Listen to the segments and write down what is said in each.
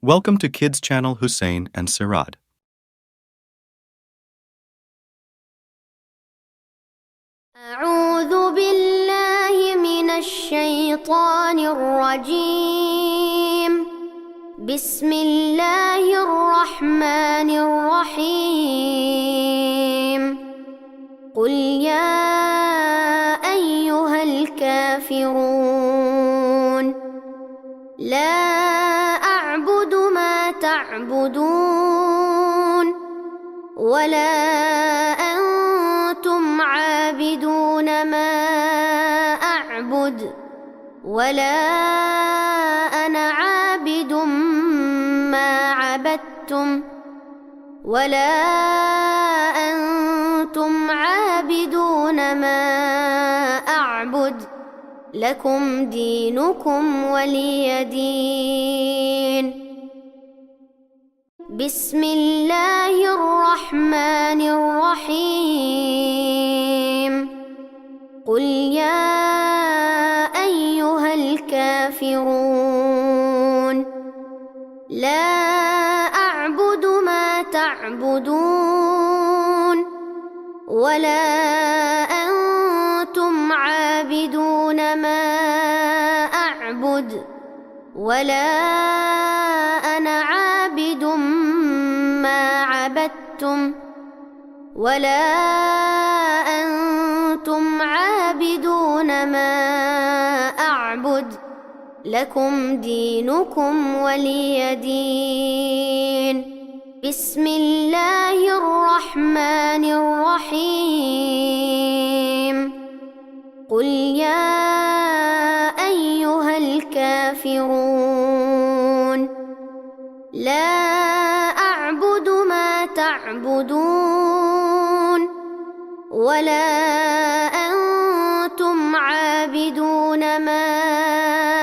Welcome to Kids Channel Hussein and Sirad. أعوذ بالله من الشيطان الرجيم. بسم الله الرحمن الرحيم. قل يا أيها الكافرون لا أعبد ما تعبدون ولا أنتم عابدون ما أعبد ولا أنا عابد ما عبدتم ولا أنتم عابدون ما أعبد لكم دينكم ولي دين. بسم الله الرحمن الرحيم. قل يا أيها الكافرون لا أعبد ما تعبدون ولا أنتم عابدون ما أعبد ولا أنا عابد ما عبدتم ولا أنتم عابدون ما أعبد لكم دينكم ولي دين. بسم الله الرحمن الرحيم. قل يا أيها الكافرون لا أعبد ما تعبدون ولا أنتم عابدون ما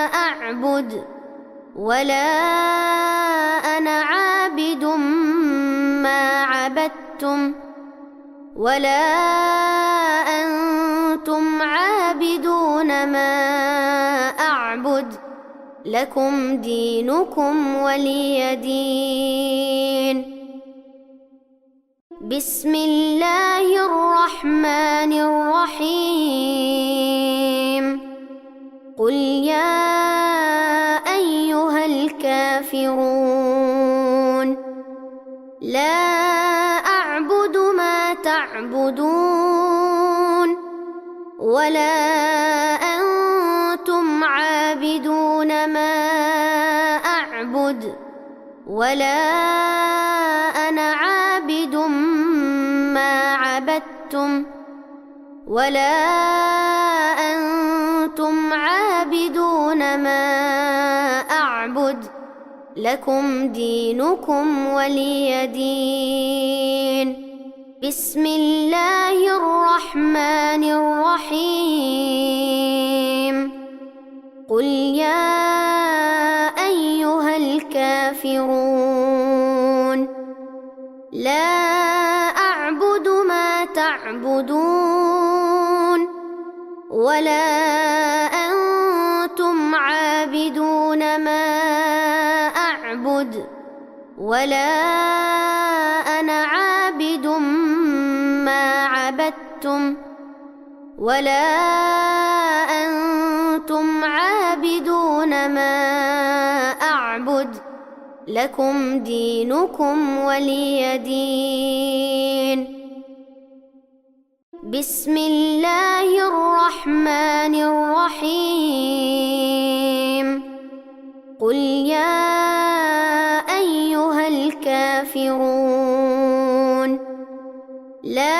أعبد ولا أنا عابد ما عبدتم ولا أنتم عابدون ما أعبد لكم دينكم ولي دين. بسم الله الرحمن الرحيم. قل يا أيها الكافرون لا أعبد ما تعبدون ولا أنتم عابدون ما أعبد ولا أنا عابد ما عبدتم ولا أنتم عابدون ما أعبد لكم دينكم ولي دين. بسم الله الرحمن الرحيم. قل يا أيها الكافرون لا أعبد ما تعبدون ولا أنتم عابدون ما أعبد ولا أنا عابد ما عبدتم ولا أنتم عابدون ما أعبد لكم دينكم ولي دين. بسم الله الرحمن الرحيم. قل يا أيها الكافرون لا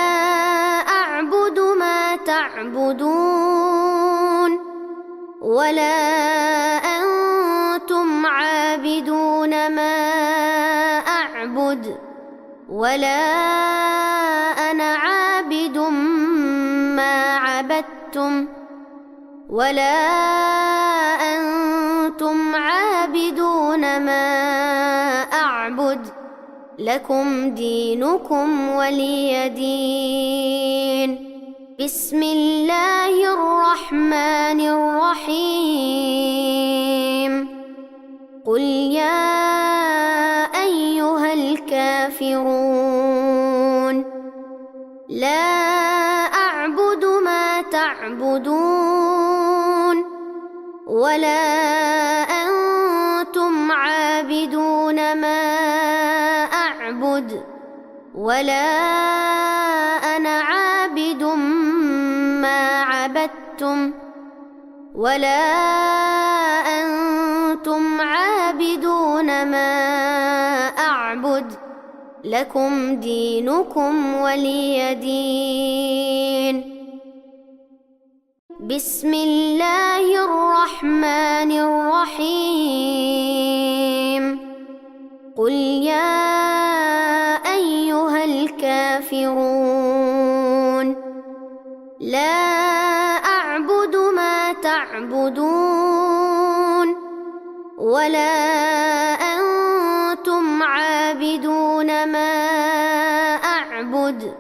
أعبد ما تعبدون ولا أنتم عابدون ما أعبد ولا أنا عابد ما عبدتم ولا أنتم عابدون ما أعبد لكم دينكم ولي دين. بسم الله الرحمن الرحيم. قل يا الكافرون لا أعبد ما تعبدون ولا أنتم عابدون ما أعبد ولا أنا عابد ما عبدتم ولا أنتم عابدون ما أعبد لكم دينكم ولي دين بسم الله الرحمن الرحيم قل يا أيها الكافرون لا أعبد ما تعبدون ولا أنتم عابدون ما أعبد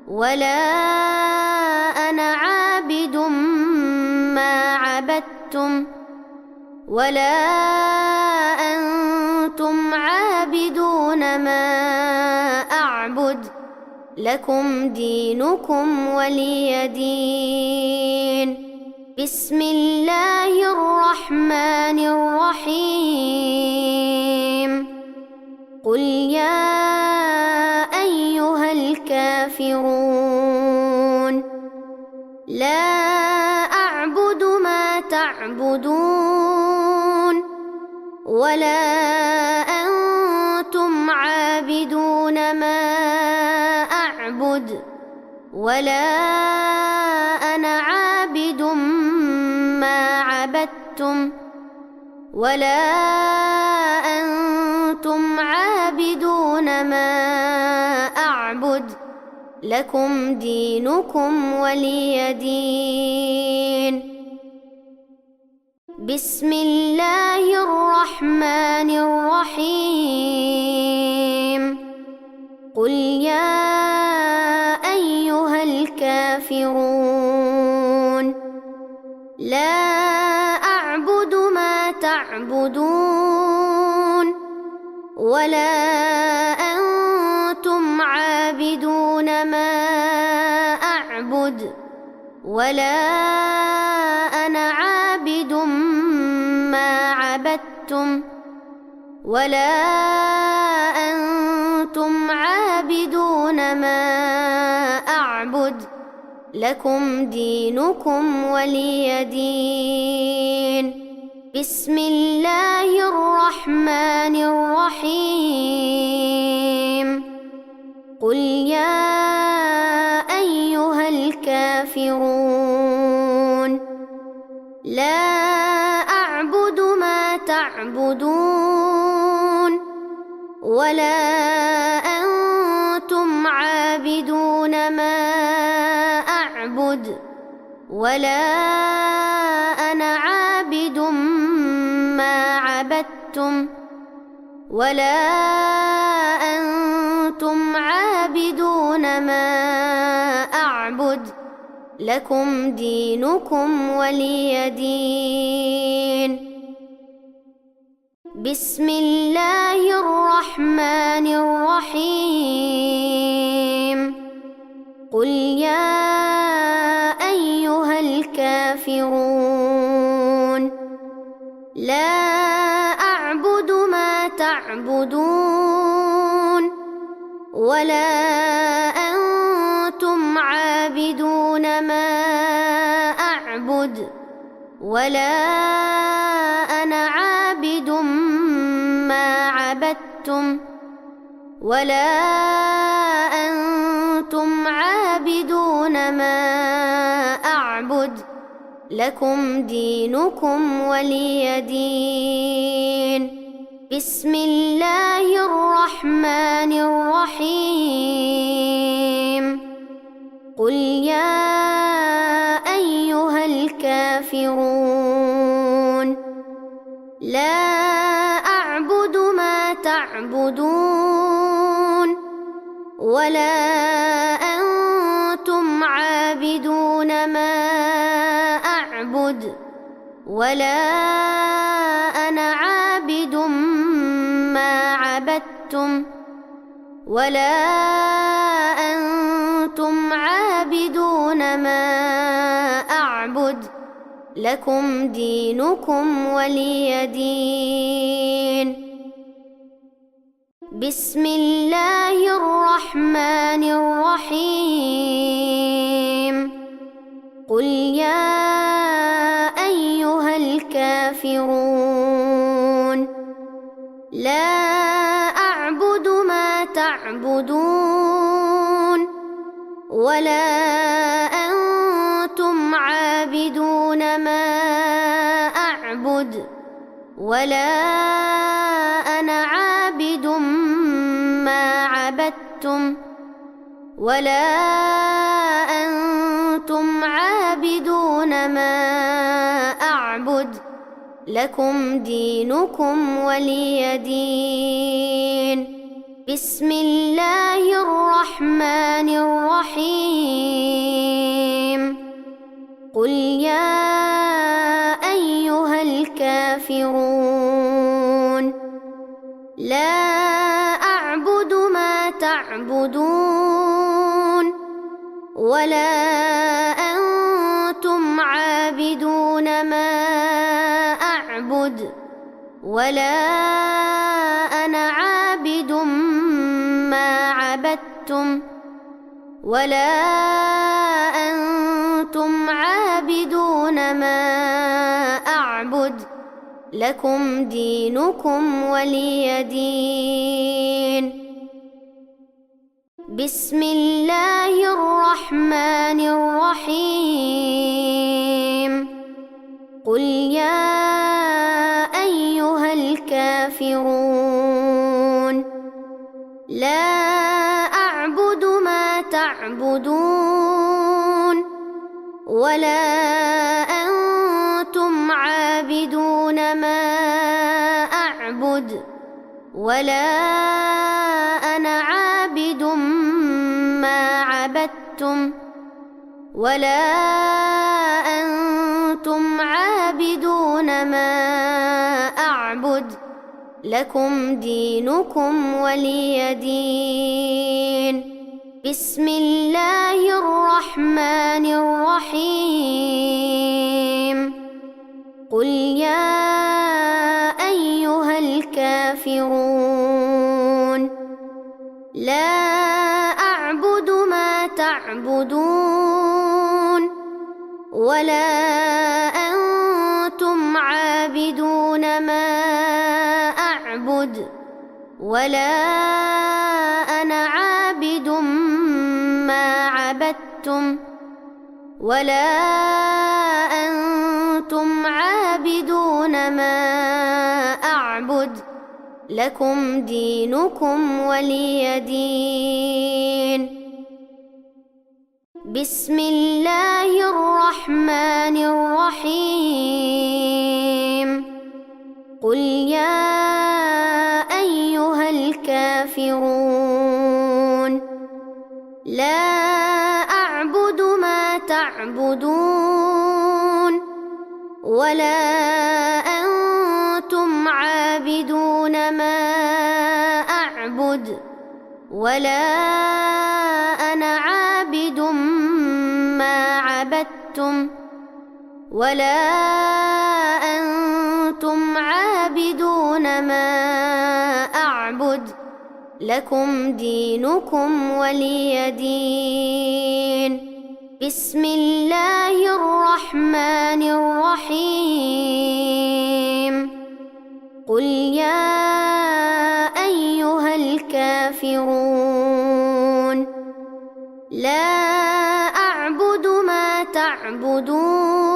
ولا أنا عابد ما عبدتم ولا أنتم عابدون ما أعبد لكم دينكم ولي دين بسم الله الرحمن الرحيم قل يا أيها الكافرون لا أعبد ما تعبدون ولا أنتم عابدون ما أعبد ولا أنا عابد ما عبدتم ولا أنتم عابدون ما أعبد لكم دينكم ولي دين بسم الله الرحمن الرحيم قل يا أيها الكافرون لا أعبد ما تعبدون ولا أنتم عابدون ما أعبد ولا أنا عابد ما عبدتم ولا أنتم عابدون ما أعبد لكم دينكم ولي دين بسم الله الرحمن الرحيم قل يا أيها الكافرون لا أعبد ما تعبدون ولا أنتم عابدون ما أعبد ولا أنا عابد ما عبدتم ولا أنتم عابدون ما أعبد لكم دينكم ولي دين بسم الله الرحمن الرحيم قل يا أيها الكافرون لا أعبد ما تعبدون ولا أنتم عابدون ما أعبد ولا أنا عابد ما عبدتم ولا أنتم عابدون ما أعبد لكم دينكم ولي دين بسم الله الرحمن الرحيم قل يا أيها الكافرون لا أعبد ما تعبدون ولا أنتم عابدون ما أعبد ولا أنا عابد ما عبدتم ولا أنتم عابدون ما أعبد لكم دينكم ولي دين بسم الله الرحمن الرحيم قل يا أيها الكافرون لا أعبد ما تعبدون ولا أنتم عابدون ما أعبد ولا أنا عابد ما عبدتم ولا أنتم عابدون ما أعبد لكم دينكم ولي دين بسم الله الرحمن الرحيم قل يا أيها الكافرون لا أعبد ما تعبدون ولا أنتم عابدون ما أعبد ولا أنا عابد ما عبدتم ولا أنتم عابدون ما أعبد لكم دينكم ولي دين بسم الله الرحمن الرحيم قل يا أيها الكافرون لا أعبد ما تعبدون ولا أنتم عابدون ما أعبد ولا أنا عابد ما عبدتم ولا أنتم عابدون ما أعبد لكم دينكم ولي دين بسم الله الرحمن الرحيم قل يا أيها الكافرون لا أعبد ما تعبدون ولا أنتم عابدون ما أعبد ولا أنا عابد ما عبدتم ولا أنتم عابدون ما أعبد لكم دينكم ولي دين بسم الله الرحمن الرحيم قل يا أيها الكافرون لا أعبد ما تعبدون ولا أنتم عابدون ما أعبد ولا أنا عابد ما عبدتم ولا أنتم عابدون ما أعبد لكم دينكم ولي دين بسم الله الرحمن الرحيم قل يا أيها الكافرون لا أعبد ما تعبدون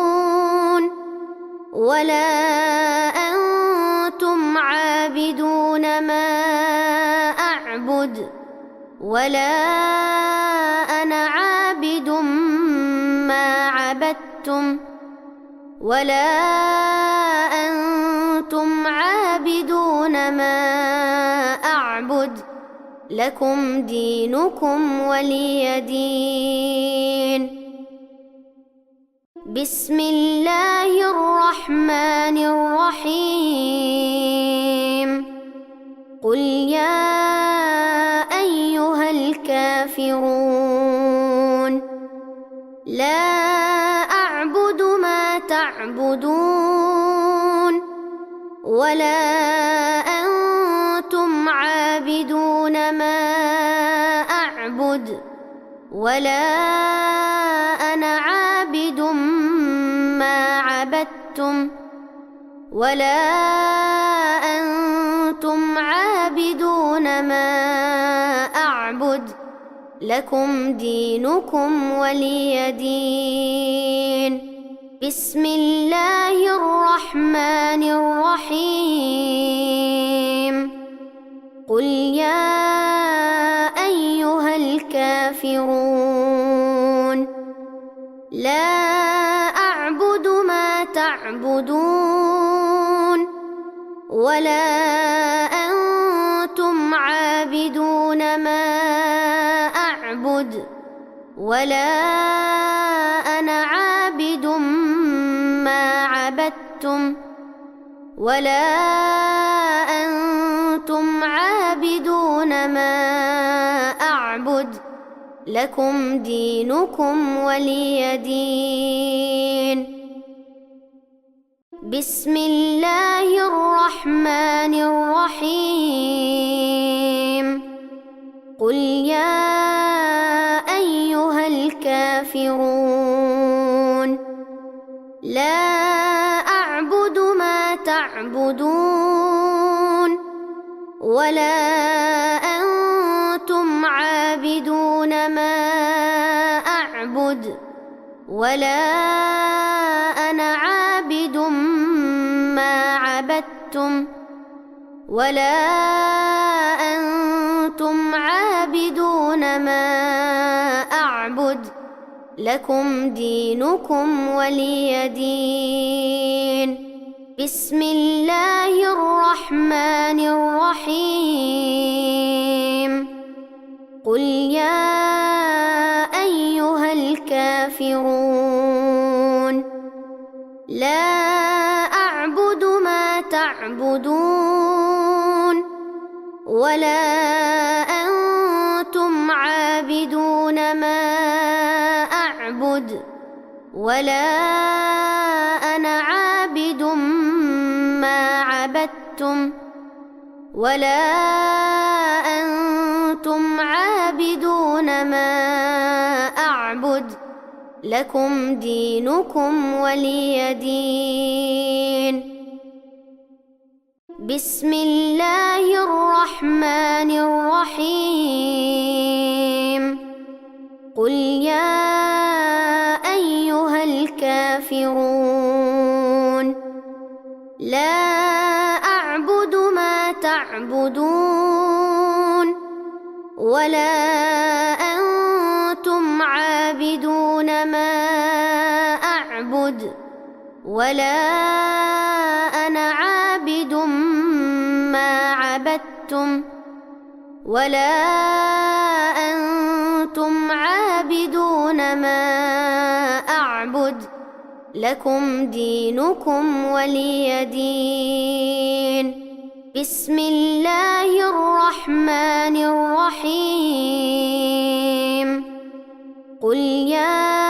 ولا أنتم عابدون ما أعبد ولا أنا عابد ما عبدتم ولا أنتم عابدون ما أعبد لكم دينكم ولي دين بسم الله الرحمن الرحيم قل يا أيها الكافرون لا أعبد ما تعبدون ولا أنتم عابدون ما أعبد ولا أنا عابد ما عبدتم ولا أنتم عابدون ما أعبد لكم دينكم ولي دين بسم الله الرحمن الرحيم قل يا أيها الكافرون لا أعبد ما تعبدون ولا أنتم عابدون ما أعبد ولا أنا عابد ما عبدتم ولا أنتم عابدون ما أعبد لكم دينكم ولي دين بسم الله الرحمن الرحيم قل يا أيها الكافرون لا أعبد ما تعبدون ولا أنتم عابدون ما أعبد ولا أنا عابد ما عبدتم ولا أنتم عابدون ما أعبد لكم دينكم ولي دين بسم الله الرحمن الرحيم قل يا أيها الكافرون لا أعبد ما تعبدون ولا أنتم عابدون ما أعبد ولا أنا عابد ما عبدتم ولا أنتم عابدون ما أعبد لكم دينكم ولي دين بسم الله الرحمن الرحيم قل يا أيها الكافرون لا أعبد ما تعبدون ولا أنتم عابدون ما أعبد ولا أنا عابد ما عبدتم ولا أنتم عابدون ما أعبد لكم دينكم ولي دين بسم الله الرحمن الرحيم قل يا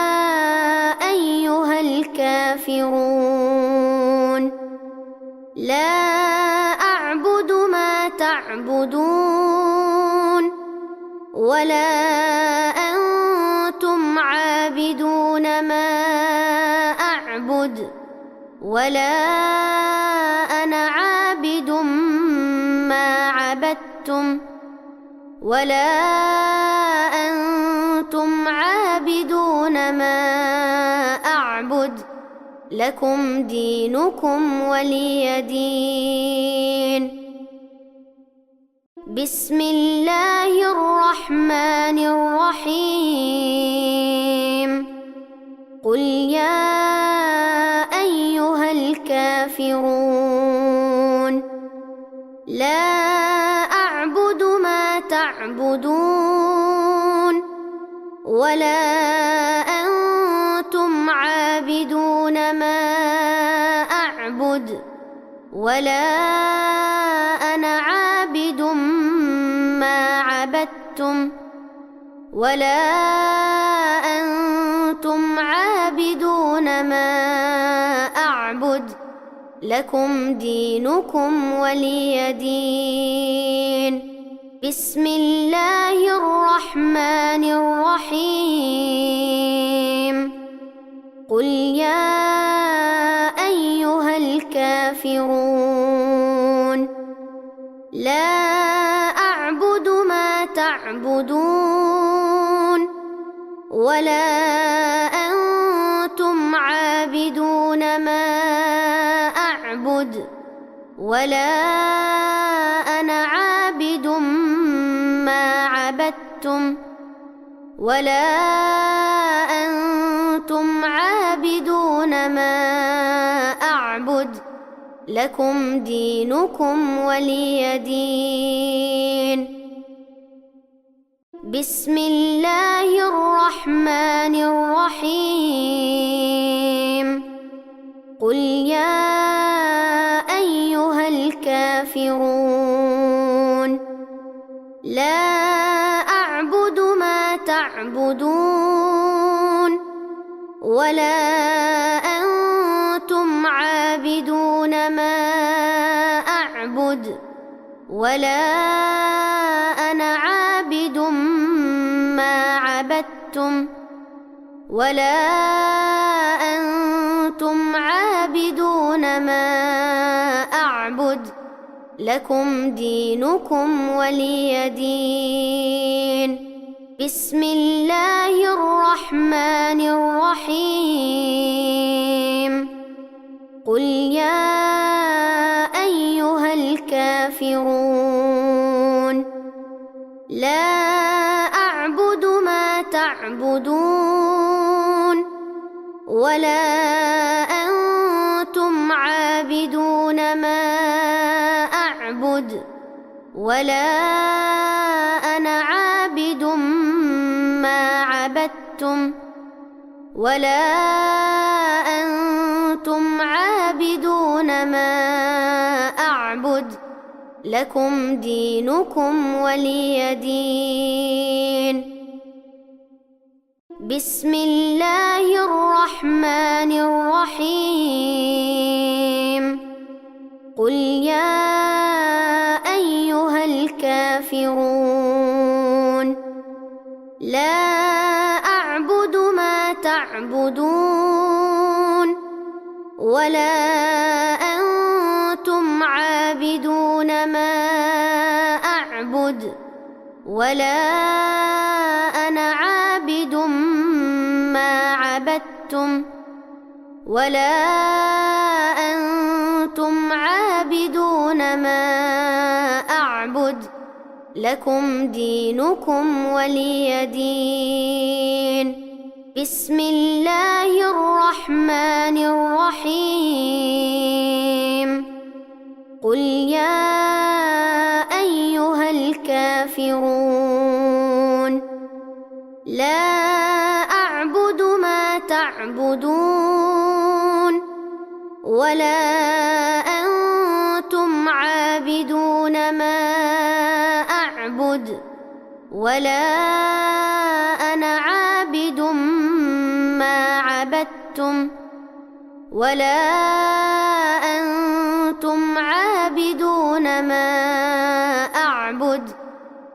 أيها الكافرون لا أعبد ما تعبدون ولا أنتم عابدون ما أعبد ولا أنا عابد ما عبدتم ولا أنتم عابدون ما أعبد لكم دينكم ولي دين بسم الله الرحمن الرحيم قل يا أيها الكافرون لا أعبد ما تعبدون ولا أنتم عابدون ما أعبد ولا أنا عابد ما عبدتم ولا أنتم عابدون ما أعبد لكم دينكم ولي دين بسم الله الرحمن الرحيم قل يا أيها الكافرون لا أعبد ما تعبدون ولا أنتم عابدون ما أعبد ولا أنا عابد ما عبدتم ولا أنتم عابدون ما أعبد لكم دينكم ولي دين بسم الله الرحمن الرحيم قل يا أيها الكافرون لا أعبد ما تعبدون ولا أنتم عابدون ما أعبد ولا أنا عابد ما عبدتم ولا أنتم عابدون ما أعبد لكم دينكم ولي دين بسم الله الرحمن الرحيم قل يا أيها الكافرون لا أعبد ما تعبدون ولا أنتم عابدون ما أعبد ولا أنا عابد ما عبدتم ولا أنتم عابدون ما أعبد لكم دينكم ولي دين بسم الله الرحمن الرحيم قل يا أيها الكافرون لا أعبد ما تعبدون ولا أنتم عابدون ما أعبد ولا أنا عابد ما عبدتم ولا أنتم عابدون ما أعبد لكم دينكم ولي دين بسم الله الرحمن الرحيم قل يا أيها الكافرون لا أعبد ما تعبدون ولا أنتم عابدون ما أعبد ولا أنا عابد ما عبدتم ولا أنتم عابدون ما أعبد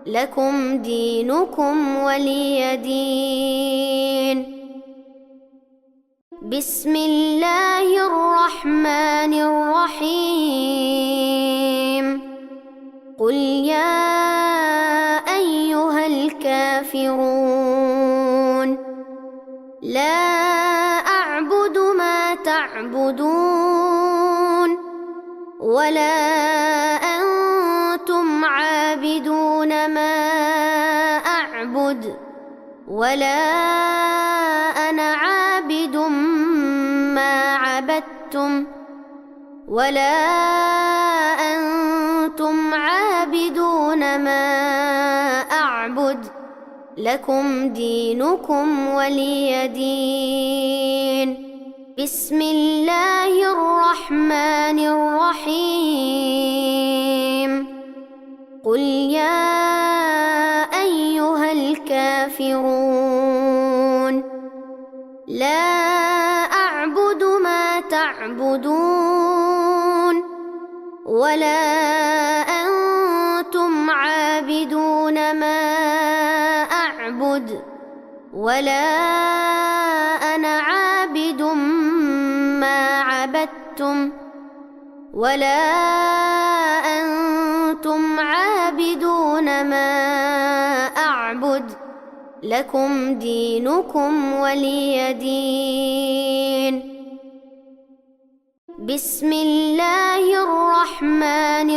لكم دينكم ولي دين بسم الله الرحمن الرحيم قل يا أيها الكافرون لا أعبد ما تعبدون ولا أنتم عابدون ما أعبد ولا أنا عابد ما عبدتم ولا أنتم عابدون ما أعبد لكم دينكم ولي دين بسم الله الرحمن الرحيم قل يا أيها الكافرون الكافرون لا أعبد ما تعبدون ولا أنتم عابدون ما أعبد ولا أنا عابد ما عبدتم ولا أنتم عابدون ما أعبد لكم دينكم ولي دين بسم الله الرحمن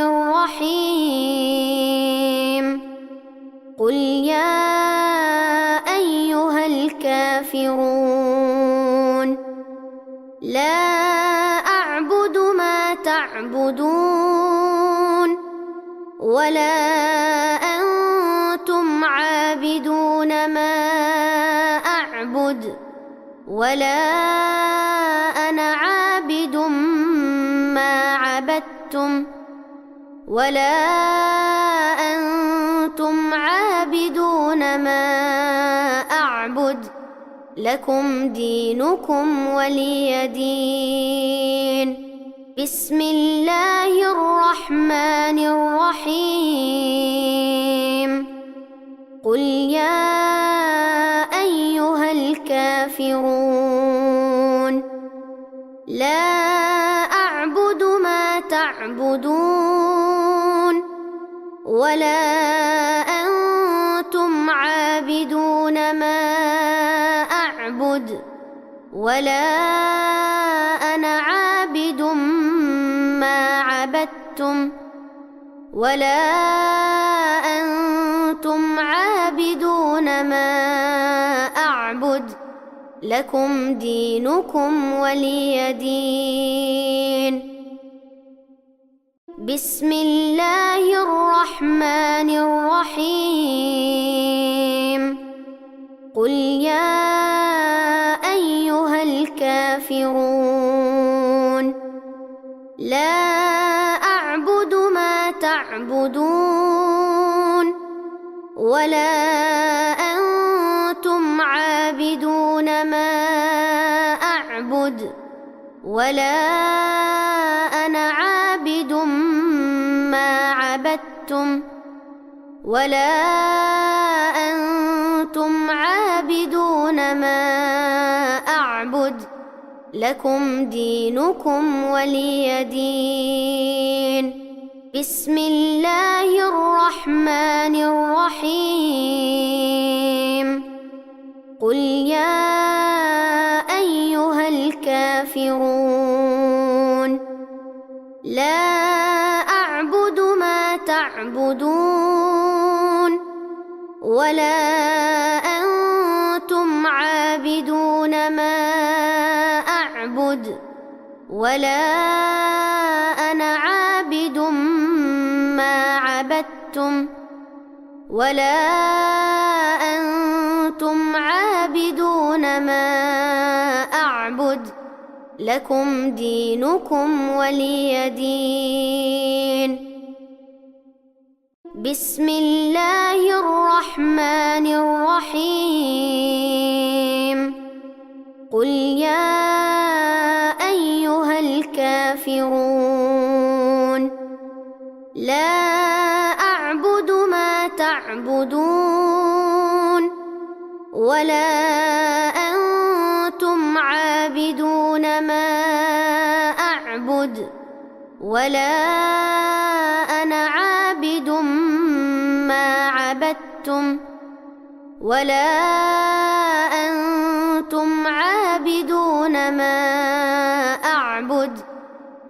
الرحيم قل يا أيها الكافرون لا أعبد ما تعبدون ولا أنتم عابدون ما أعبد ولا أنا عابد ما عبدتم ولا أنتم عابدون ما أعبد لكم دينكم ولي دين بسم الله الرحمن الرحيم قل يا أيها الكافرون لا أعبد ما تعبدون ولا أنتم عابدون ما أعبد ولا أنا عابد ما عبدتم ولا أنتم عابدون ما أعبد لكم دينكم ولي دين بسم الله الرحمن الرحيم قل يا أيها الكافرون لا أعبد ما تعبدون ولا أنتم عابدون ما أعبد ولا أنا عابد ما عبدتم ولا أنتم عابدون ما أعبد لكم دينكم ولي دين بسم الله الرحمن الرحيم قل يا أيها الكافرون لا أعبد ما تعبدون ولا أنتم عابدون ما أعبد ولا أنا عابد ما عبدتم ولا أنتم عابدون ما أعبد لكم دينكم ولي دين بسم الله الرحمن الرحيم قل يا أيها الكافرون لا أعبد ما تعبدون ولا أنتم عابدون ما أعبد ولا أنا عابد ما عبدتم ولا أنتم عابدون ما أعبد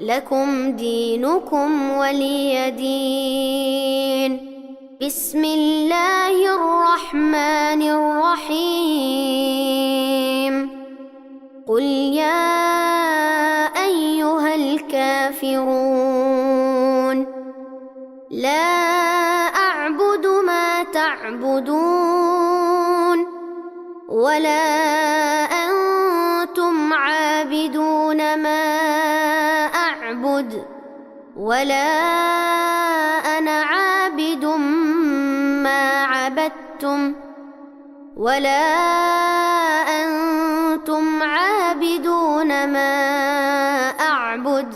لكم دينكم ولي دين بسم الله الرحمن الرحيم قل يا أيها الكافرون لا أعبد ما تعبدون ولا أنتم عابدون ما أعبد ولا أنا عابد ما عبدتم ولا أنتم عابدون ما أعبد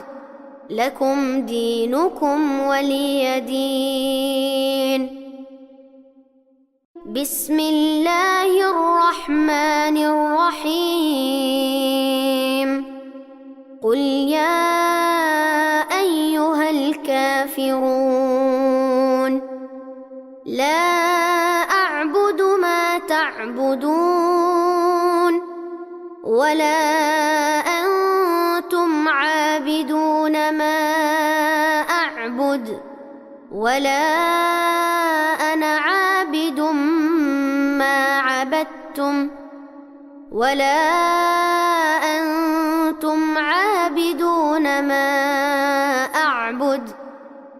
لكم دينكم ولي دين. بسم الله الرحمن الرحيم. قل يا أيها الكافرون لا أعبد ما تعبدون ولا أنتم عابدون ما أعبد ولا أنا عابد ما عبدتم ولا أنتم عابدون ما أعبد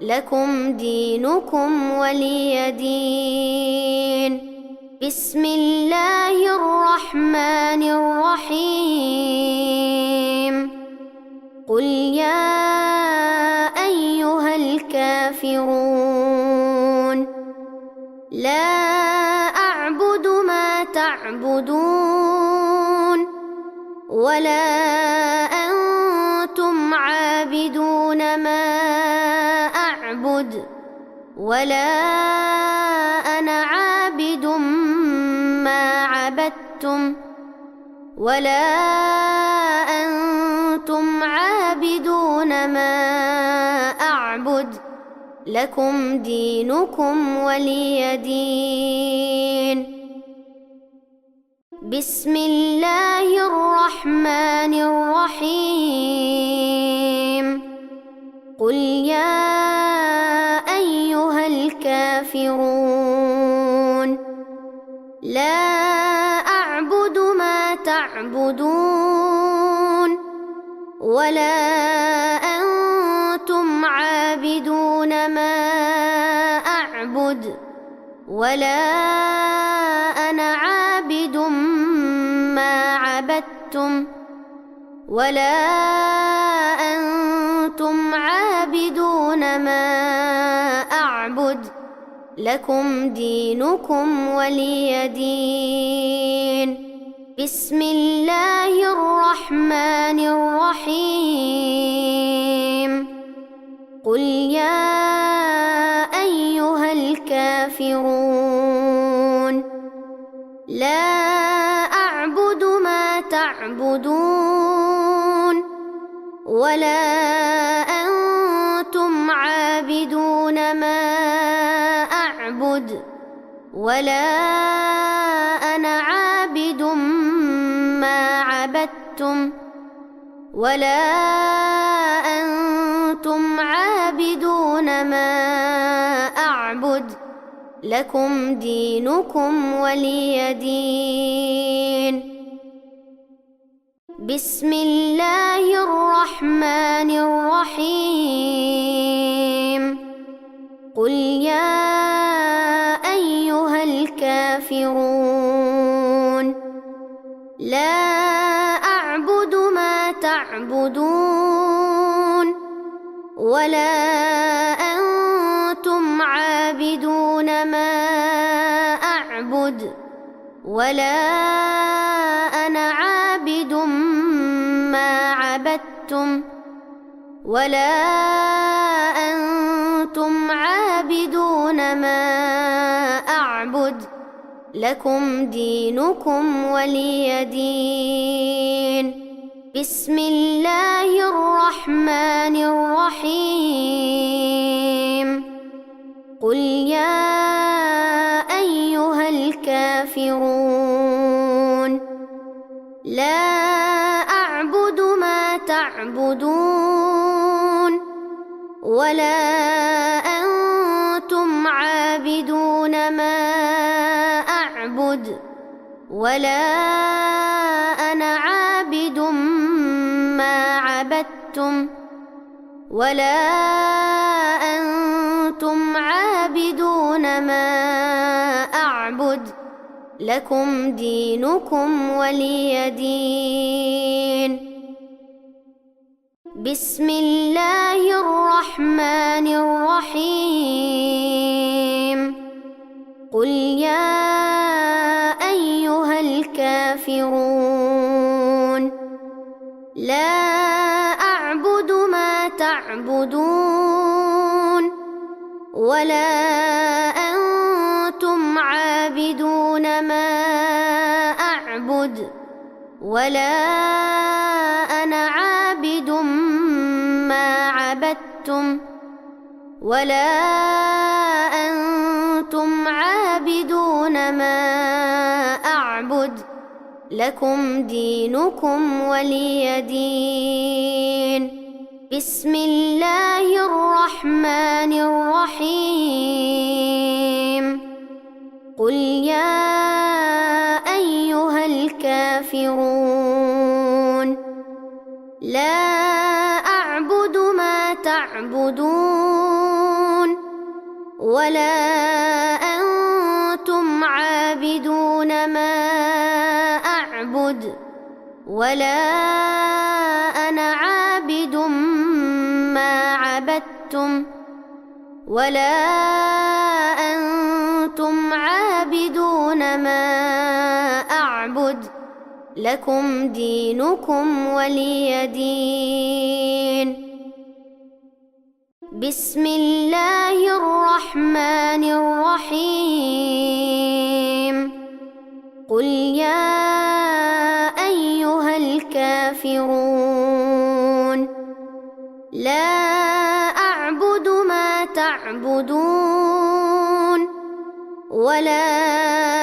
لكم دينكم ولي دين. بسم الله الرحمن الرحيم. قل يا أيها الكافرون لا أعبد ما تعبدون ولا أنتم عابدون ما أعبد ولا أنا عابد ما عبدتم ولا أنتم عابدون ما أعبد لكم دينكم ولي دين. بسم الله الرحمن الرحيم. قل يا أيها الكافرون لا أعبد ما تعبدون ولا أنتم عابدون ما أعبد ولا أنا عابد ما عبدتم ولا أنتم عابدون ما أعبد لكم دينكم ولي دين. بسم الله الرحمن الرحيم. قل يا أيها الكافرون لا أعبد ما تعبدون ولا أنتم عابدون ما أعبد ولا أنا عابد ما عبدتم ولا أنتم عابدون ما أعبد لكم دينكم ولي دين. بسم الله الرحمن الرحيم. قل يا أيها الكافرون لا أعبد ما تعبدون ولا أنتم عابدون ما أعبد ولا أنا عابد ما عبدتم ولا أنتم عابدون ما أعبد لكم دينكم ولي دين. بسم الله الرحمن الرحيم. قل يا أيها الكافرون لا أعبد ما تعبدون ولا أنتم عابدون ما أعبد ولا أنا عابد ما عبدتم ولا أنتم عابدون ما أعبد لكم دينكم ولي دين. بسم الله الرحمن الرحيم. قل يا أيها الكافرون لا أعبد ما تعبدون ولا أنتم عابدون ما أعبد ولا أنا عابد ما عبدتم ولا أنتم عابدون ما أعبد لكم دينكم ولي دين بسم الله الرحمن الرحيم قل يا أيها الكافرون لا أعبد ما تعبدون ولا أنتم عابدون ما أعبد ولا أنا عابد ما عبدتم ولا أنتم عابدون ما أعبد لكم دينكم ولي دين بسم الله الرحمن الرحيم قل يا أيها الكافرون لا أعبد ما تعبدون ولا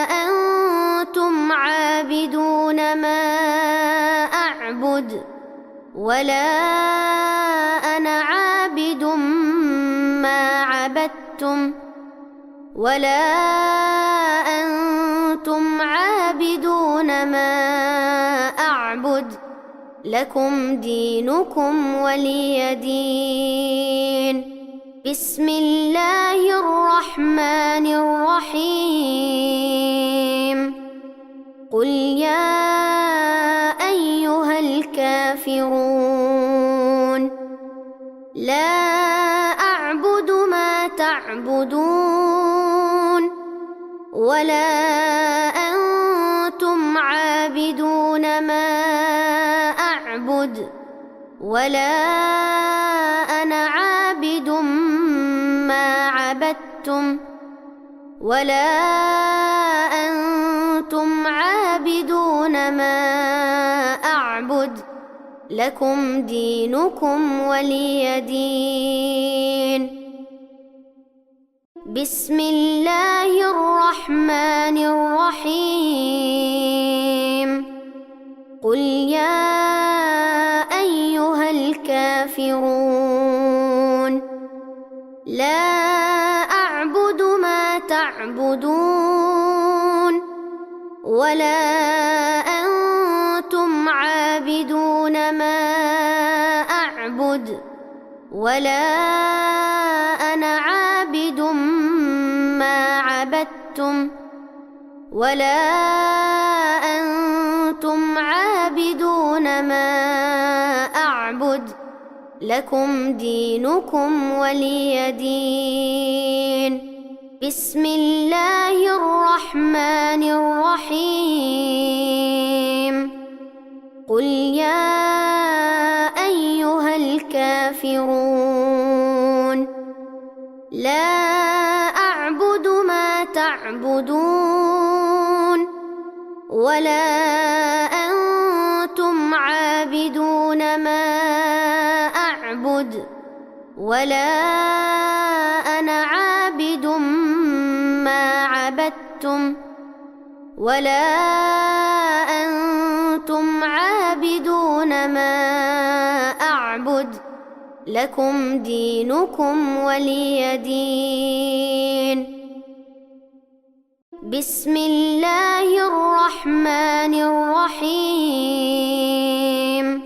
أنتم عابدون ما أعبد ولا أنا عابد ما عبدتم ولا أنتم عابدون ما أعبد لكم دينكم ولي دين بسم الله الرحمن الرحيم قل يا أيها الكافرون لا أعبد ما تعبدون ولا أنتم عابدون ما أعبد ولا أنا عابد ما عبدتم ولا أنتم عابدون ما أعبد لكم دينكم ولي دين بسم الله الرحمن الرحيم قل يا أيها الكافرون لا أعبد ما تعبدون ولا أنتم عابدون ما أعبد ولا أنا عابد ما عبدتم ولا أنتم عابدون ما أعبد لكم دينكم ولي دين بسم الله الرحمن الرحيم قل يا أيها الكافرون لا أعبد ما تعبدون ولا أنتم عابدون ما أعبد ولا أنا عابد ما عبدتم ولا أنتم عابدون ما أعبد لكم دينكم ولي دين بسم الله الرحمن الرحيم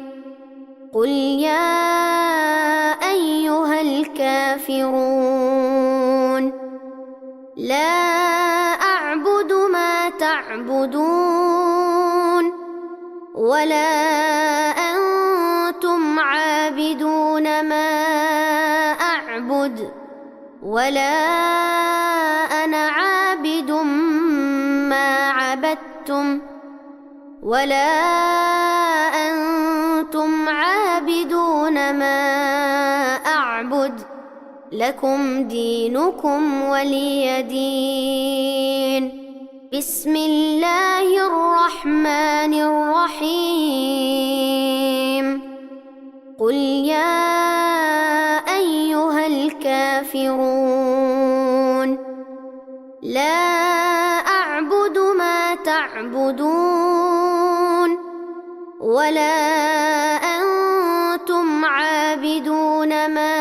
قل يا أيها الكافرون لا أعبد ما تعبدون ولا أنتم عابدون ما أعبد ولا أنا عابد ما عبدتم ولا أنتم عابدون ما أعبد لكم دينكم ولي دين بسم الله الرحمن الرحيم قل يا أيها الكافرون لا أعبد ما تعبدون ولا أنتم عابدون ما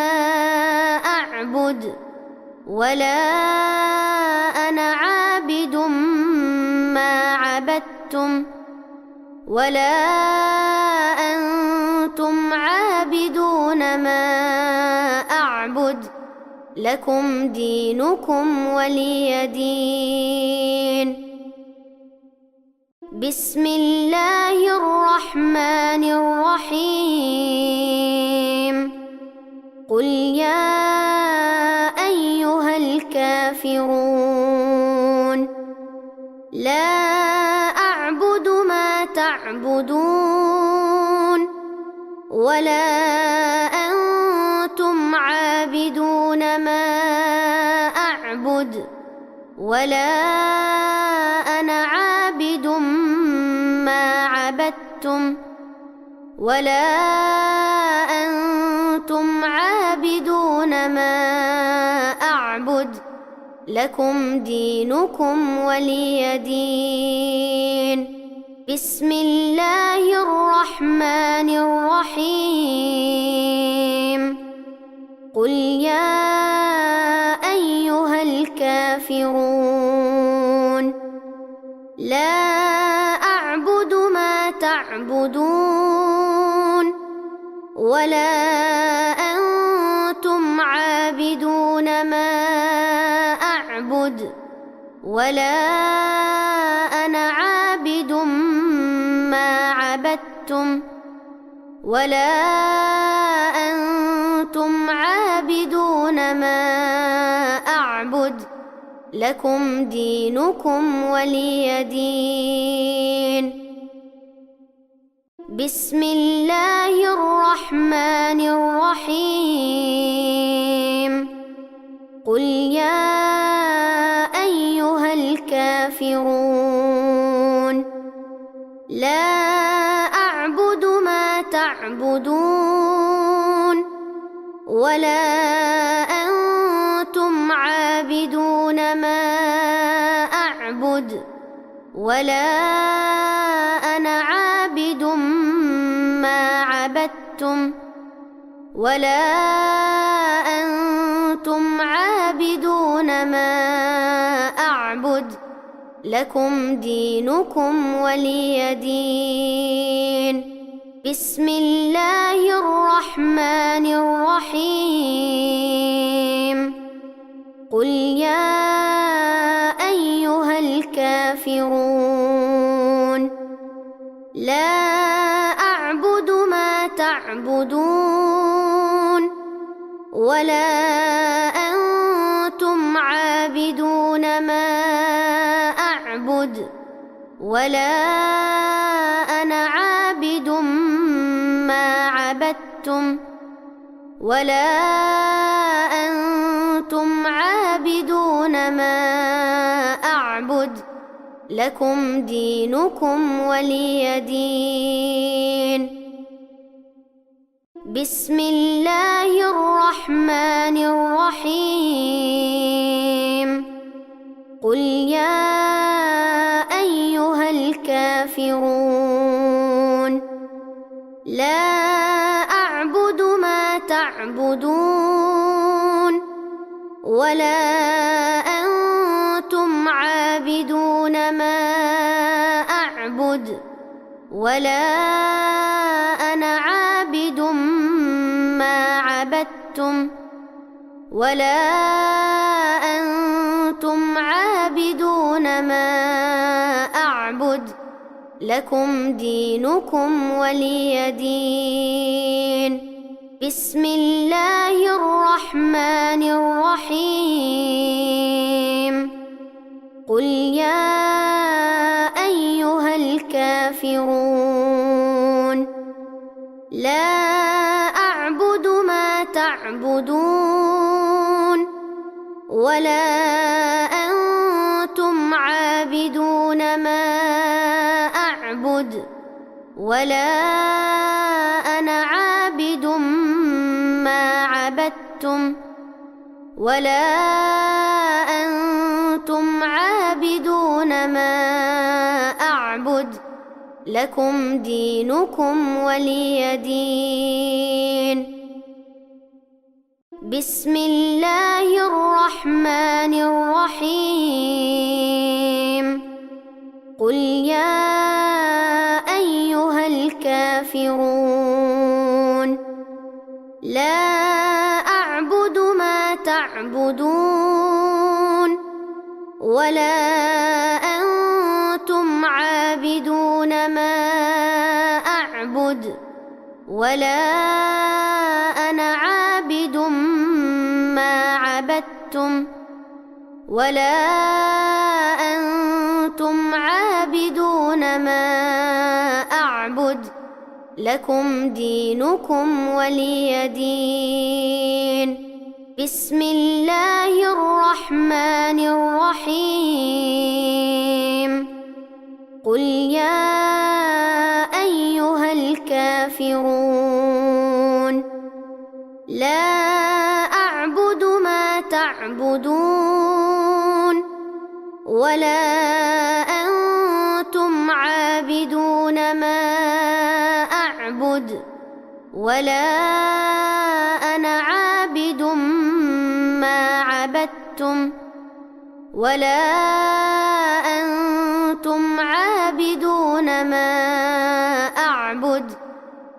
أعبد ولا أنا عابد ما عبدتم ولا أنتم عابدون ما أعبد لكم دينكم ولي دين بسم الله الرحمن الرحيم قل يا أيها الكافرون لا أعبد ما تعبدون ولا أنتم عابدون ما أعبد ولا أنا عابد ما عبدتم ولا أنتم عابدون ما أعبد لكم دينكم ولي دين بسم الله الرحمن الرحيم قل يا أيها الكافرون لا أعبد ما تعبدون ولا أنتم عابدون ما أعبد ولا أنا عابد ما عبدتم ولا أنتم عابدون ما أعبد لكم دينكم ولي دين بسم الله الرحمن الرحيم قل يا أيها الكافرون لا أعبد ما تعبدون ولا أنتم عابدون ما أعبد ولا أنا عابد ما عبدتم ولا أنتم عابدون ما أعبد لكم دينكم ولي دين بسم الله الرحمن الرحيم قل يا أيها الكافرون لا أعبد ما تعبدون ولا أنتم عابدون ما أعبد ولا أنا عابد ما عبدتم ولا أنتم عابدون ما أعبد لكم دينكم ولي دين بسم الله الرحمن الرحيم قل يا أيها الكافرون لا أعبد ما تعبدون ولا أنتم عابدون ما أعبد ولا أنا عابد ما عبدتم ولا أنتم عابدون ما أعبد لكم دينكم ولي دين بسم الله الرحمن الرحيم قل يا أيها الكافرون الكافرون لا أعبد ما تعبدون ولا أنتم عابدون ما أعبد ولا أنا عابد ما عبدتم ولا أنتم عابدون ما أعبد لكم دينكم ولي دين بسم الله الرحمن الرحيم قل يا أيها الكافرون لا أعبد ما تعبدون ولا أنتم عابدون ما أعبد ولا أنا عابد ما عبدتم ولا أنتم عابدون ما أعبد لكم دينكم ولي دين بسم الله الرحمن الرحيم قل يا أيها الكافرون لا أعبد ما تعبدون ولا أنتم عابدون ما أعبد ولا أنا عابد ما عبدتم ولا أنتم عابدون ما أعبد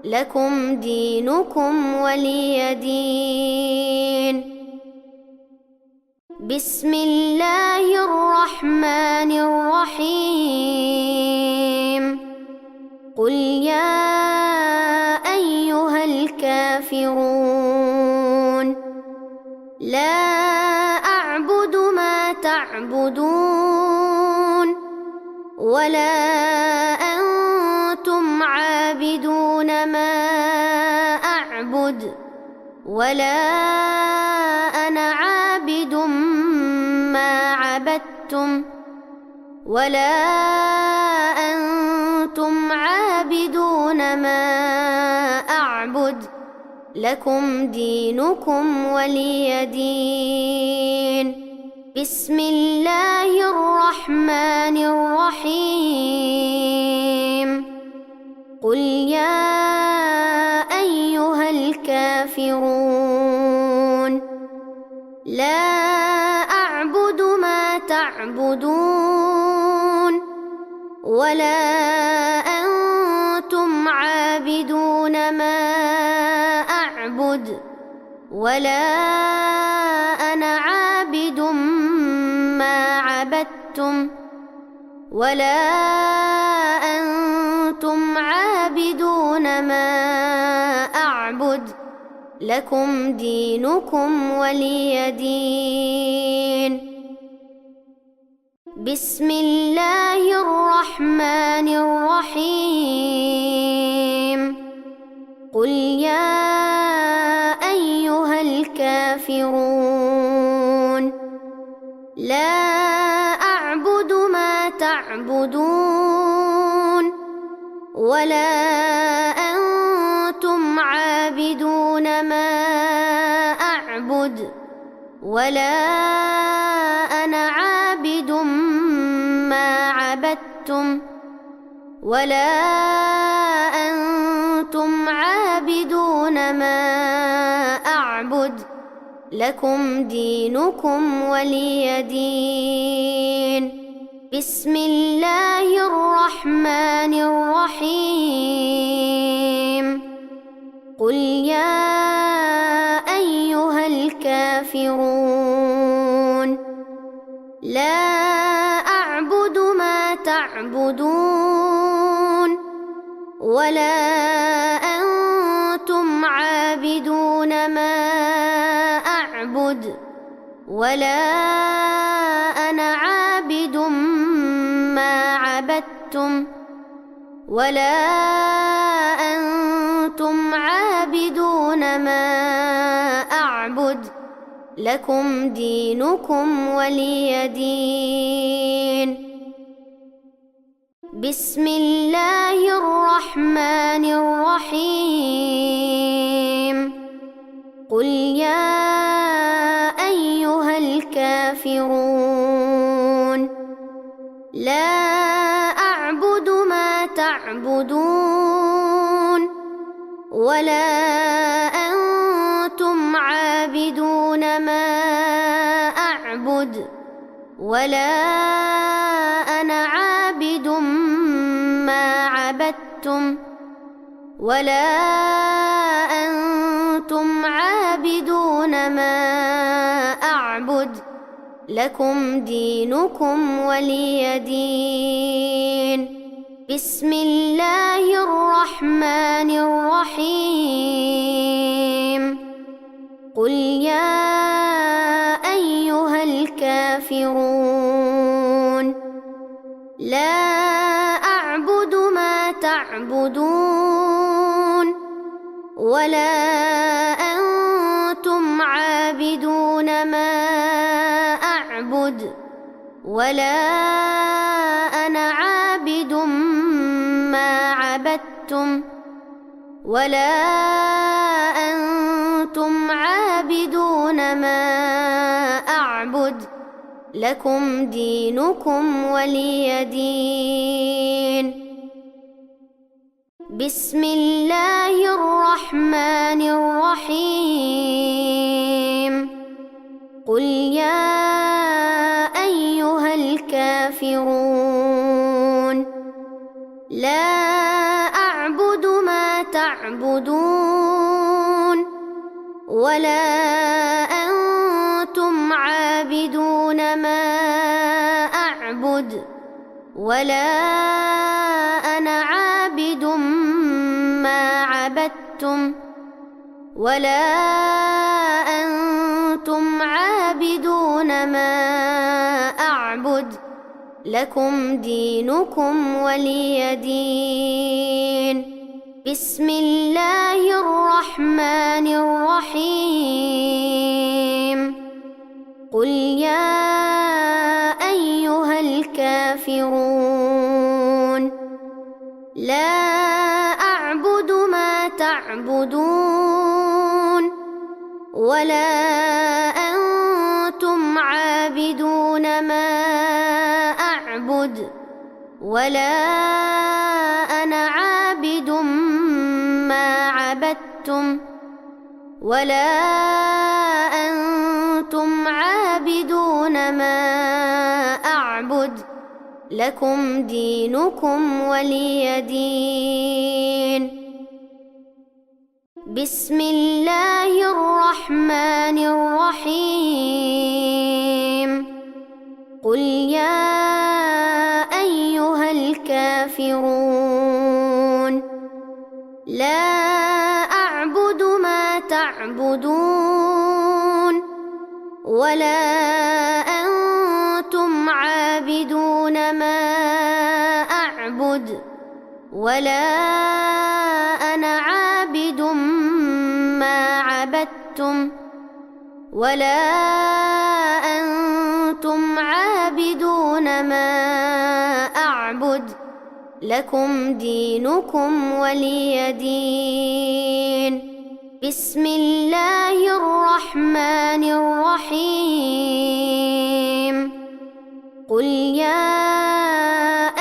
لكم دينكم ولي دين بسم الله الرحمن الرحيم قل يا أيها الكافرون لا أعبد ما تعبدون ولا أنتم عابدون ما أعبد ولا أنا عابد ما عبدتم ولا أنتم عابدون ما أعبد لكم دينكم ولي دين بسم الله الرحمن الرحيم قل يا أيها الكافرون لا أعبد ما تعبدون ولا أنتم عابدون ما أعبد ولا أنا عابد ما عبدتم ولا أنتم عابدون ما أعبد لكم دينكم ولي دين بسم الله الرحمن الرحيم قل يا أيها الكافرون لا أعبد ما تعبدون ولا أنتم عابدون ما أعبد ولا أنا عابد ما عبدتم ولا أنتم عابدون ما أعبد لكم دينكم ولي دين بسم الله الرحمن الرحيم قل يا أيها الكافرون لا أعبد ما تعبدون ولا أنتم عابدون ما أعبد ولا أنا عابد ما عبدتم ولا أنتم عابدون ما أعبد لكم دينكم ولي دين بسم الله الرحمن الرحيم قل يا أيها الكافرون لا أعبد ما تعبدون ولا أنتم عابدون ما أعبد ولا أنا عابد ما عبدتم ولا أنتم عابدون ما أعبد لكم دينكم ولي دين بسم الله الرحمن الرحيم قل يا أيها الكافرون لا أعبد ما تعبدون ولا أنتم عابدون ما أعبد ولا أنا عابد ما عبدتم ولا أنتم عابدون ما أعبد لكم دينكم ولي دين بسم الله الرحمن الرحيم قل يا أيها الكافرون لا أعبد ما تعبدون ولا أنتم عابدون ما أعبد ولا أنا عابد ما عبدتم ولا أنتم عابدون ما أعبد لكم دينكم ولي دين بسم الله الرحمن الرحيم قل يا أيها الكافرون لا أعبد ما تعبدون ولا أنتم عابدون ما أعبد ولا أنا عابد ما عبدتم ولا أنتم عابدون ما أعبد لكم دينكم ولي دين بسم الله الرحمن الرحيم قل يا أيها الكافرون لا أعبد ما تعبدون ولا أنتم عابدون ما أعبد ولا أنا عابد ما عبدتم ولا أنتم عابدون ما أعبد لكم دينكم ولي دين بسم الله الرحمن الرحيم قل يا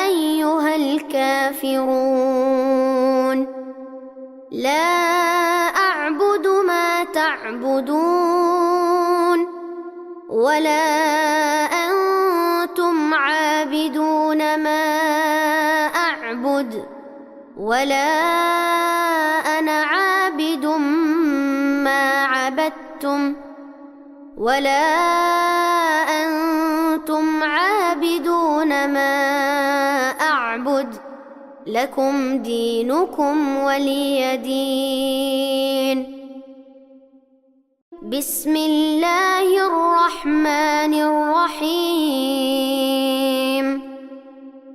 أيها الكافرون لا أعبد ما تعبدون ولا أنتم عابدون ما أعبد ولا أنا عابد ما عبدتم ولا أنتم عابدون ما أعبد لكم دينكم ولي دين بسم الله الرحمن الرحيم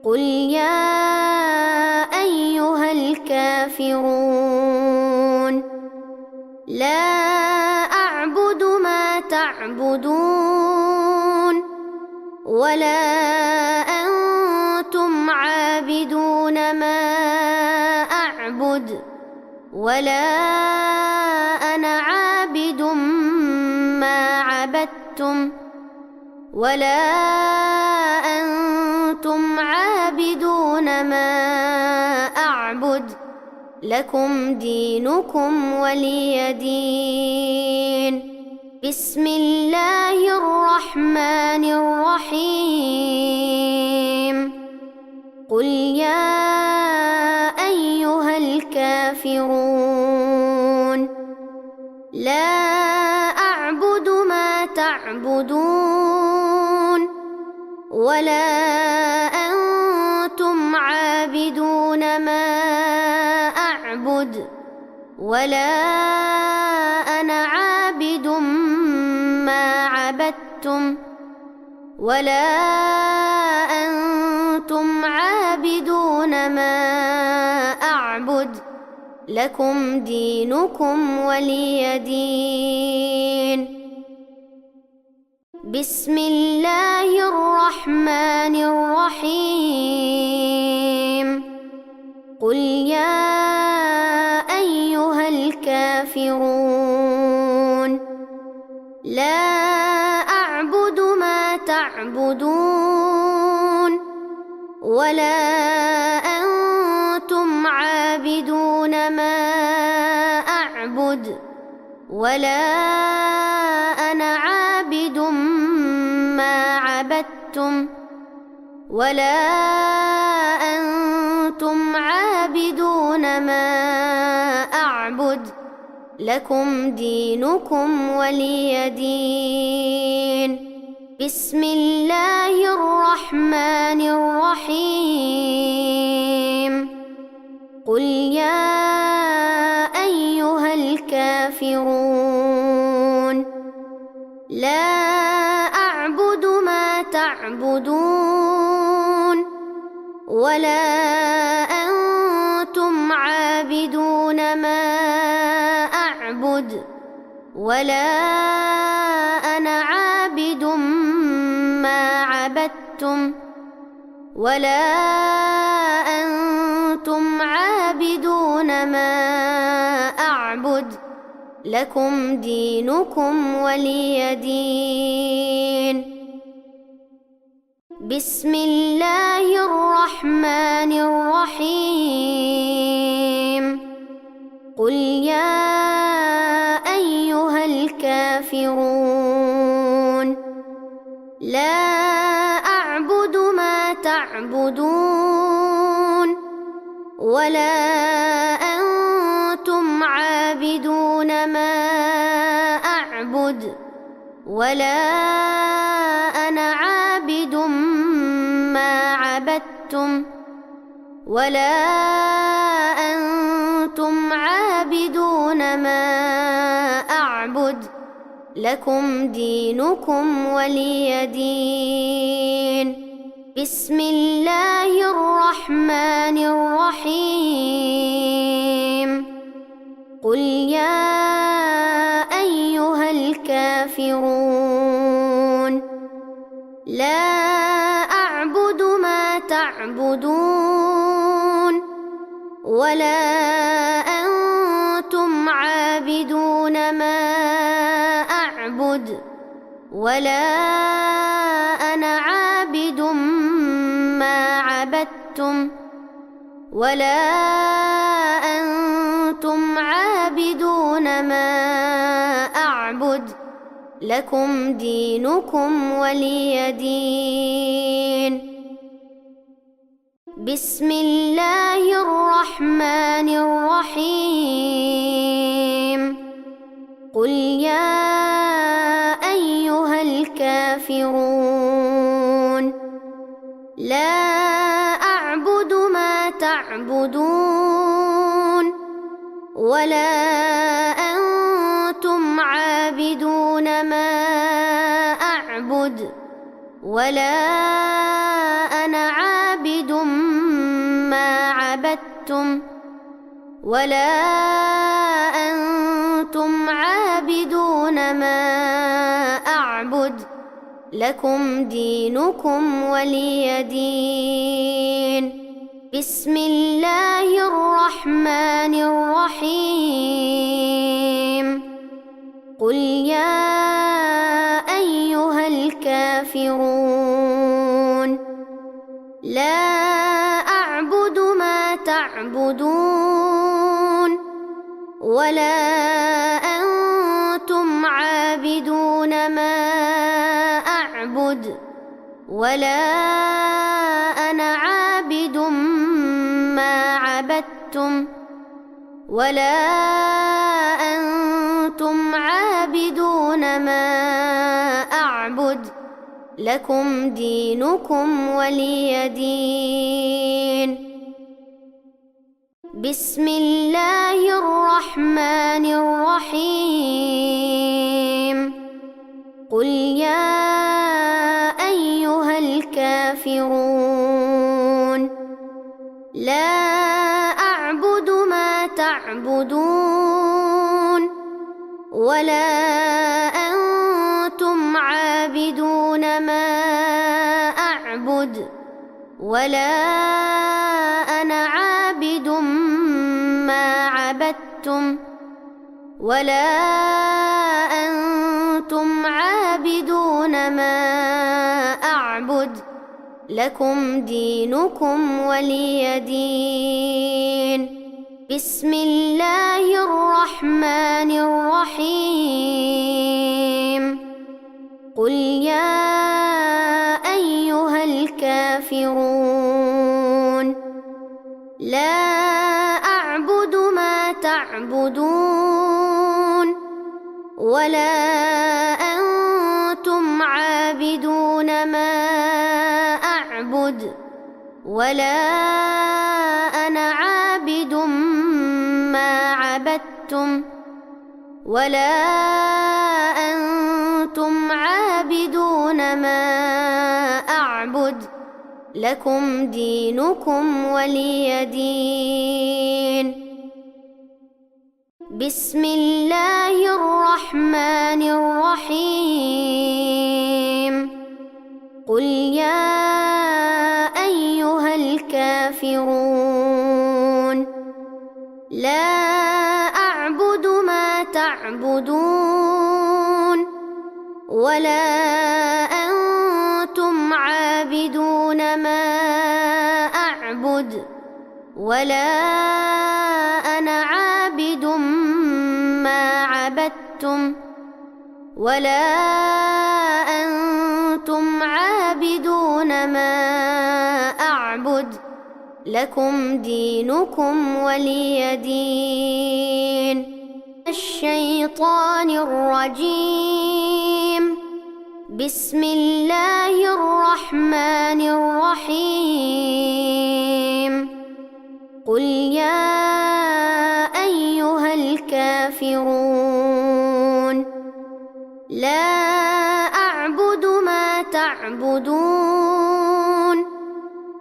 قل يا أيها الكافرون لا أعبد ما تعبدون ولا أنتم عابدون ما أعبد ولا أنا عابد ما عبدتم ولا أنتم عابدون ما أعبد لكم دينكم ولي دين بسم الله الرحمن الرحيم قل يا أيها الكافرون لا أعبد ما تعبدون ولا أنتم عابدون ما أعبد ولا أنا عابد ما عبدتم ولا أنتم عابدون ما أعبد لكم دينكم ولي دين بسم الله الرحمن الرحيم قل يا أيها الكافرون لا أعبد ما تعبدون ولا أنتم عابدون ما أعبد ولا أنا عابد ما عبدتم ولا أنتم عابدون ما أعبد لكم دينكم ولي دين بسم الله الرحمن الرحيم قل يا أيها الكافرون لا أعبد ما تعبدون ولا أنتم عابدون ما أعبد ولا أنا عابد ما عبدتم ولا أنتم عابدون ما أعبد لكم دينكم ولي دين بسم الله الرحمن الرحيم قل يا أيها الكافرون لا أعبد ما تعبدون ولا أنتم عابدون ما أعبد ولا أنا عابد ما عبدتم ولا أنتم عابدون ما أعبد لكم دينكم ولي دين بسم الله الرحمن الرحيم قل يا أيها الكافرون لا أعبد ما تعبدون ولا أنتم عابدون ما أعبد ولا أنا عابد ما عبدتم ولا أنتم عابدون ما أعبد لكم دينكم ولي دين بسم الله الرحمن الرحيم قل يا أيها الكافرون لا أعبد ما تعبدون ولا أنتم عابدون ما أعبد ولا أنا عابد ما عبدتم ولا أنتم عابدون ما أعبد لكم دينكم ولي دين بسم الله الرحمن الرحيم قل يا أيها الكافرون لا أعبد ما تعبدون ولا أنتم عابدون ما أعبد ولا أنا عابد ما عبدتم ولا أنتم عابدون ما أعبد لكم دينكم ولي دين بسم الله الرحمن الرحيم قل يا أيها الكافرون لا أعبد ما تعبدون ولا أنتم عابدون ما أعبد ولا أنا عابد ما عبدتم ولا أنتم عابدون ما أعبد لكم دينكم ولي دين بسم الله الرحمن الرحيم قل يا أيها الكافرون لا أعبد ما تعبدون ولا أنتم عابدون ما أعبد ولا أنا عابد ما عبدتم ولا أنتم عابدون ما أعبد لكم دينكم ولي دين بسم الله الرحمن الرحيم قل يا أيها الكافرون لا أعبد ما تعبدون ولا أنتم عابدون ما أعبد ولا أنا عابد ما عبدتم ولا أنتم عابدون ما أعبد لكم دينكم ولي دين الشيطان الرجيم بسم الله الرحمن الرحيم قل يا أيها الكافرون لا أعبد ما تعبدون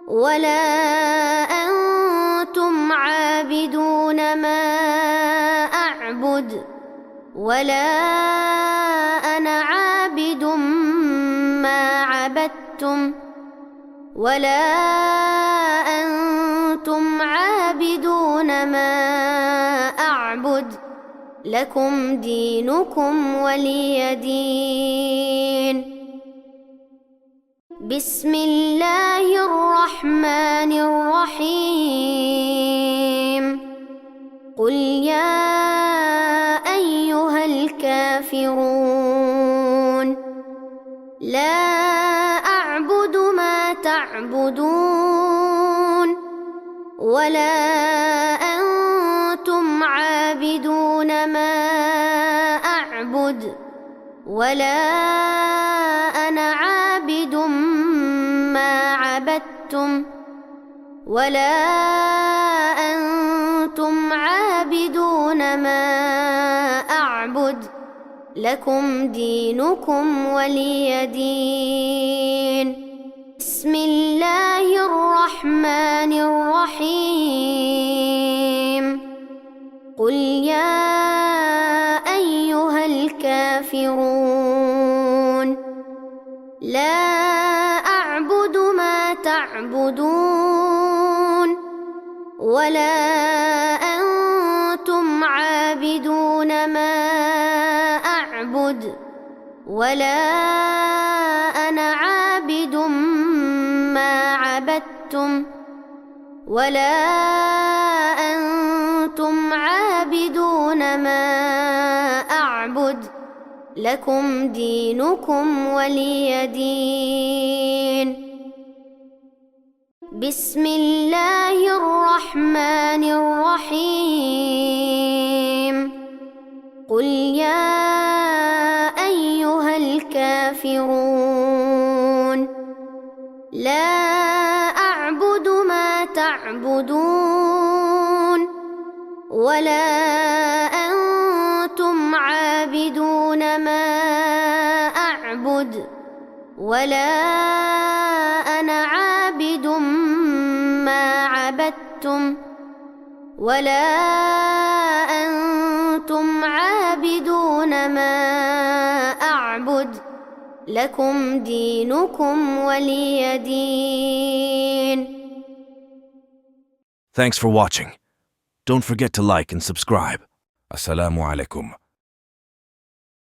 ولا أنتم عابدون ما أعبد ولا أنا عابد ما عبدتم ولا أنتم عابدون ما أعبد لكم دينكم ولي دين بسم الله الرحمن الرحيم قل يا أيها الكافرون لا أعبد ما تعبدون ولا أنتم عابدون ما أعبد ولا أنا عابد ما عبدتم ولا أنتم عابدون ما أعبد لكم دينكم ولي دين بسم الله الرحمن الرحيم تعبدون ولا أنتم عابدون ما أعبد ولا أنا عابد ما عبدتم ولا أنتم عابدون ما أعبد لكم دينكم ولي دين. بسم الله الرحمن الرحيم. قل يا أيها الكافرون لا أعبد ما تعبدون ولا أنتم عابدون ما أعبد ولا أنا عابد ما عبدتم ولا أنتم عابدون ما أعبد لكم دينكم ولي دين. Thanks for watching. Don't forget to like and subscribe. Assalamu alaikum.